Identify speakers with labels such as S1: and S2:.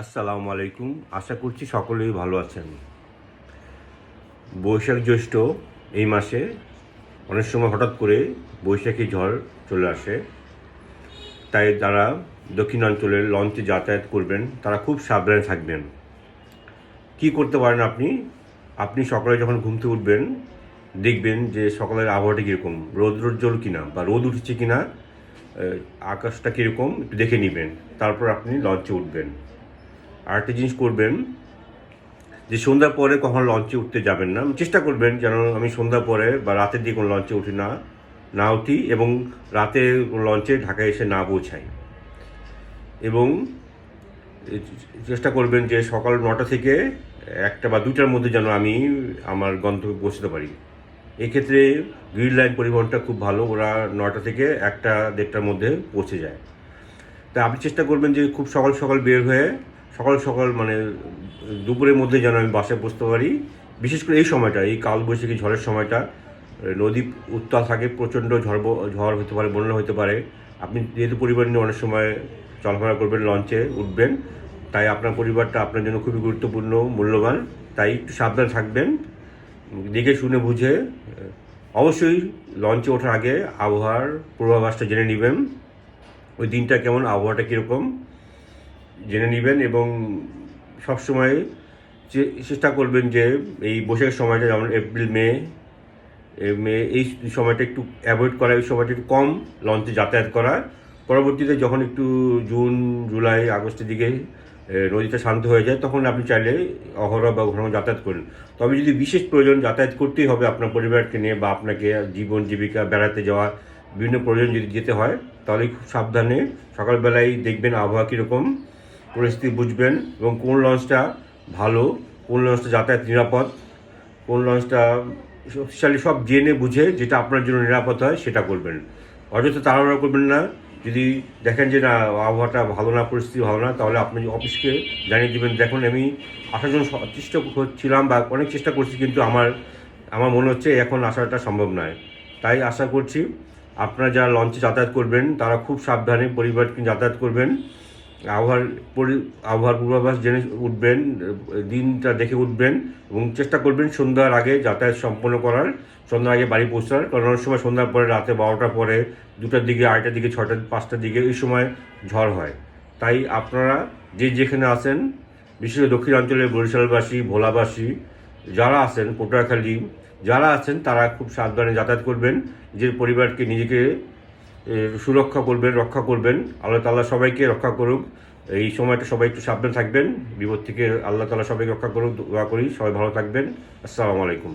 S1: আসসালামু আলাইকুম। আশা করছি সকলেই ভালো আছেন। বৈশাখ জ্যৈষ্ঠ এই মাসে অনেক সময় হঠাৎ করে বৈশাখী ঝড় চলে আসে। তাই যারা দক্ষিণাঞ্চলের লঞ্চে যাতায়াত করবেন তারা খুব সাবধানে থাকবেন। কি করতে পারেন আপনি? আপনি সকালে যখন ঘুম থেকে উঠবেন দেখবেন যে সকালের আবহাওয়াটা কীরকম, রৌদ্রোজ্জ্বল কিনা বা রোদ উঠেছে কিনা, আকাশটা কীরকম একটু দেখে নেবেন। তারপর আপনি লঞ্চে উঠবেন। আরেকটা জিনিস করবেন যে সন্ধ্যার পরে কখনো লঞ্চে উঠতে যাবেন না। চেষ্টা করবেন যেন আমি সন্ধ্যার পরে বা রাতের দিকে কোনো লঞ্চে উঠি না উঠি এবং রাতে লঞ্চে ঢাকায় এসে না পৌঁছাই। এবং চেষ্টা করবেন যে সকাল 9টা থেকে 1টা বা 2টার মধ্যে যেন আমি আমার গন্তব্যে পৌঁছতে পারি। এক্ষেত্রে গ্রিন লাইন পরিবহনটা খুব ভালো, ওরা 9টা থেকে 1টা 1:30টার মধ্যে পৌঁছে যায়। তা আপনি চেষ্টা করবেন যে খুব সকাল সকাল বের হয়ে সকাল মানে দুপুরের মধ্যে যেন আমি বাসায় পৌঁছতে পারি। বিশেষ করে এই সময়টা, এই কালবৈশাখী ঝড়ের সময়টা, নদী উত্তাল থাকে, প্রচণ্ড ঝড় হতে পারে, বন্যা হতে পারে। আপনি যেহেতু পরিবার নিয়ে অনেক সময় চলাফেরা করবেন, লঞ্চে উঠবেন, তাই আপনার পরিবারটা আপনার জন্য খুবই গুরুত্বপূর্ণ, মূল্যবান। তাই একটু সাবধানে থাকবেন, দেখে শুনে বুঝে। অবশ্যই লঞ্চে ওঠার আগে আবহাওয়ার পূর্বাভাসটা জেনে নেবেন, ওই দিনটা কেমন, আবহাওয়াটা কীরকম জেনে নেবেন। এবং সবসময় চেষ্টা করবেন যে এই বৈশাখের সময়টা, যেমন এপ্রিল মে এই সময়টা একটু অ্যাভয়েড করা, এই সময়টা একটু কম লঞ্চে যাতায়াত করা। পরবর্তীতে যখন একটু জুন জুলাই আগস্টের দিকে নদীটা শান্ত হয়ে যায়, তখন আপনি চাইলে অহরহ বা ঘন যাতায়াত করেন। তবে যদি বিশেষ প্রয়োজন যাতায়াত করতেই হবে আপনার পরিবারকে নিয়ে, বা আপনাকে জীবন জীবিকা বেড়াতে যাওয়া বিভিন্ন প্রয়োজন যদি যেতে হয়, তাহলে খুব সাবধানে সকালবেলায় দেখবেন আবহাওয়া কীরকম, পরিস্থিতি বুঝবেন এবং কোন লঞ্চটা ভালো, কোন লঞ্চটা যাতায়াত নিরাপদ, কোন লঞ্চটা শক্তিশালী, সব জেনে বুঝে যেটা আপনার জন্য নিরাপদ হয় সেটা করবেন। অযথা তাড়াহুড়া করবেন না। যদি দেখেন যে না আবহাওয়াটা ভালো না, পরিস্থিতি ভালো না, তাহলে আপনি অফিসকে জানিয়ে দেবেন, দেখুন আমি আসার জন্য চেষ্টা করছিলাম বা অনেক চেষ্টা করছি, কিন্তু আমার মনে হচ্ছে এখন আসাটা সম্ভব নয়। তাই আশা করছি আপনারা যারা লঞ্চে যাতায়াত করবেন তারা খুব সাবধানে পরিবারকে যাতায়াত করবেন। আবহাওয়ার পূর্বাভাস জেনে উঠবেন, দিনটা দেখে উঠবেন এবং চেষ্টা করবেন সন্ধ্যার আগে যাতায়াত সম্পন্ন করার, সন্ধ্যার আগে বাড়ি পৌঁছার। কারণ অনেক সময় সন্ধ্যার পরে, রাতে 12টার পরে, 2টার দিকে, 8টার দিকে, 6টা 5টার দিকে এই সময় ঝড় হয়। তাই আপনারা যেখানে আছেন, বিশেষ করে দক্ষিণাঞ্চলের বরিশালবাসী, ভোলাবাসী যারা আছেন, পটুয়াখালী যারা আছেন, তারা খুব সাবধানে যাতায়াত করবেন। নিজের পরিবারকে, নিজেকে সুরক্ষা করবেন, রক্ষা করবেন। আল্লাহ তাআলা সবাইকে রক্ষা করুক। এই সময়টা সবাই একটু সাবধান থাকবেন, বিপদ থেকে আল্লাহ তাআলা সবাইকে রক্ষা করুক, দোয়া করি। সবাই ভালো থাকবেন। আসসালামু আলাইকুম।